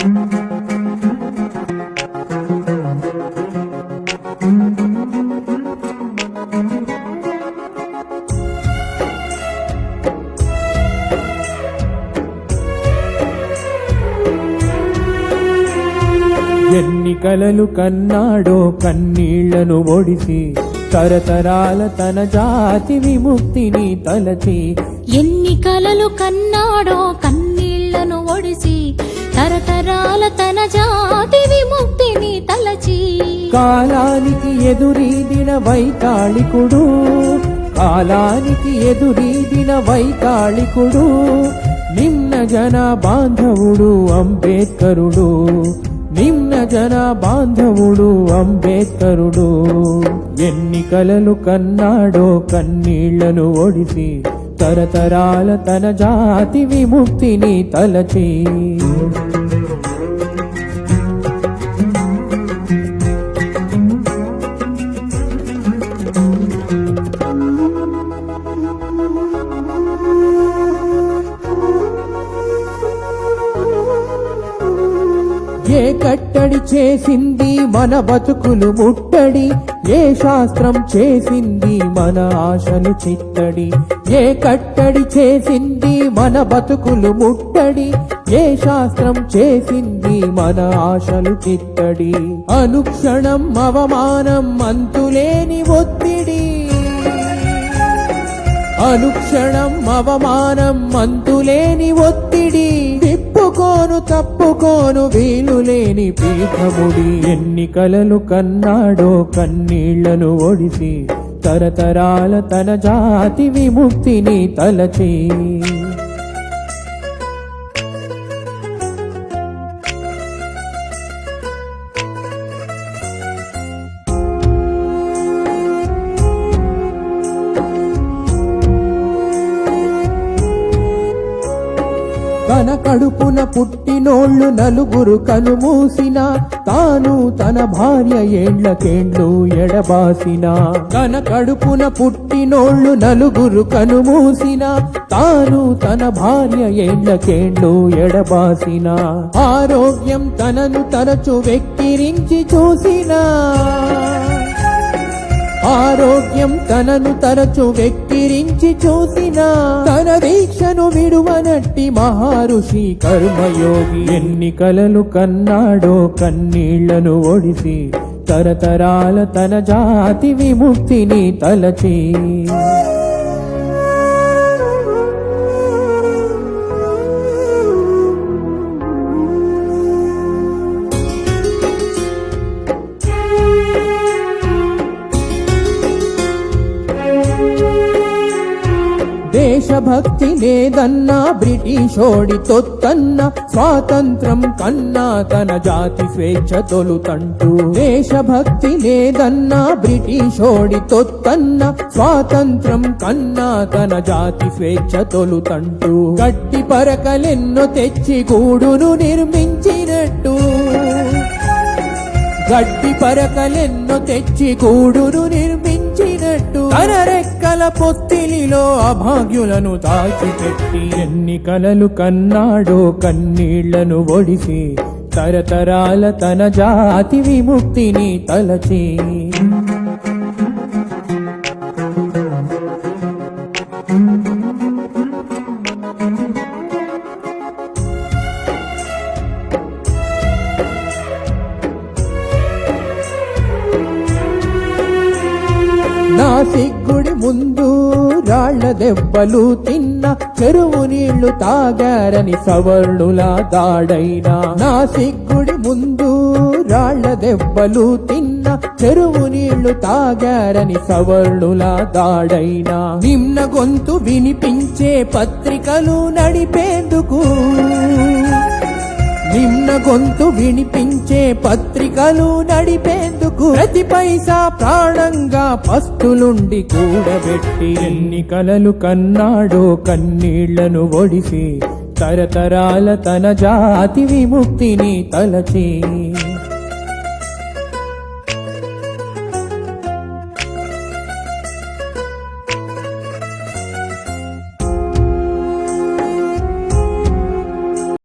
ఎన్ని కలలు కన్నాడో కన్నీళ్లను ఒడిసి తరతరాల తన జాతి విముక్తిని తలచి. ఎన్ని కలలు కన్నాడో కన్నీళ్లను ఒడిసి తరతరాల తన జాతి విముక్తిని తలచి. కాలానికి ఎదురీదిన వైతాళికుడు, కాలానికి ఎదురీదిన వైతాళికుడు, నిమ్న జన బాంధవుడు అంబేద్కరుడు, నిమ్న జన బాంధవుడు అంబేద్కరుడు. ఎన్ని కలలు కన్నాడో కన్నీళ్లను ఒడిసి తరతరాల తన జాతి విముక్తిని తలచి. ఏ కట్టడి చేసింది మన బతుకులు ముట్టడి, ఏ శాస్త్రం చేసింది మన ఆశలు చిత్తడి. ఏ కట్టడి చేసింది మన బతుకులు ముట్టడి, ఏ శాస్త్రం చేసింది మన ఆశలు చిత్తడి. అనుక్షణం అవమానం అంతులేని ఒత్తిడి, అనుక్షణం అవమానం అంతులేని ఒత్తిడి. తిప్పుకోను తప్పుకోను వీలులేని పీఠముడి. ఎన్ని కలలు కన్నాడో కన్నీళ్లను ఒడిసి తరతరాల తన జాతి విముక్తిని తలచి. తన కడుపున పుట్టినోళ్ళు నలుగురు కనుమూసిన, తాను తన భార్య ఏండ్లకేండ్లు ఎడబాసిన. తన కడుపున పుట్టినోళ్ళు నలుగురు కనుమూసిన, తాను తన భార్య ఏండ్లకేండ్లు ఎడబాసిన. ఆరోగ్యం తనను తరచు వెక్కిరించి చూసిన, ఆరోగ్యం తనను తరచు వెక్కిరించి చూసిన. తన దీక్షను విడువనట్టి మహారుషి కర్మయోగి. ఎన్ని కలలు కన్నాడో కన్నీళ్లను ఒడిసి తరతరాల తన జాతి విముక్తిని తలచి. దేశభక్తి లేదన్నా బ్రిటిషోడి తొత్తన్న, స్వాతంత్రం కన్నా తన జాతి స్వేచ్ఛ తొలుతంటూ. దేశభక్తి లేదన్నా బ్రిటిషోడి తొత్తన్న, స్వాతంత్రం కన్నా తన జాతి స్వేచ్ఛ తొలుతంటూ. గట్టి పరకలెన్నో తెచ్చి గూడును నిర్మించినట్టు, గట్టి పరకలెన్నో తెచ్చి గూడును నిర్మించినట్టు. తన రెక్కల పొత్తిలిలో అభాగ్యులను దాచిపెట్టి. ఎన్ని కలలు కన్నాడో కన్నీళ్లను ఒడిసి తరతరాల తన జాతి విముక్తిని తలచి. నాసిగ్గుడి ముందు రాళ్ల దెబ్బలు తిన్న, చెరువు నీళ్లు తాగారని సవర్ణుల దాడైనా. నాసిగ్గుడి ముందు రాళ్ల దెబ్బలు తిన్న, చెరువు నీళ్లు తాగారని సవర్ణుల దాడైనా. నిమ్న గొంతు వినిపించే పత్రికలు నడిపేందుకు, నిమ్న గొంతు వినిపించే పత్రికలు నడిపేందుకు. ప్రతి పైసా ప్రాణంగా పస్తులుండి కూడబెట్టి. ఎన్ని కలలు కన్నాడో కన్నీళ్లను ఒడిసి తరతరాల తన జాతి విముక్తిని తలచి.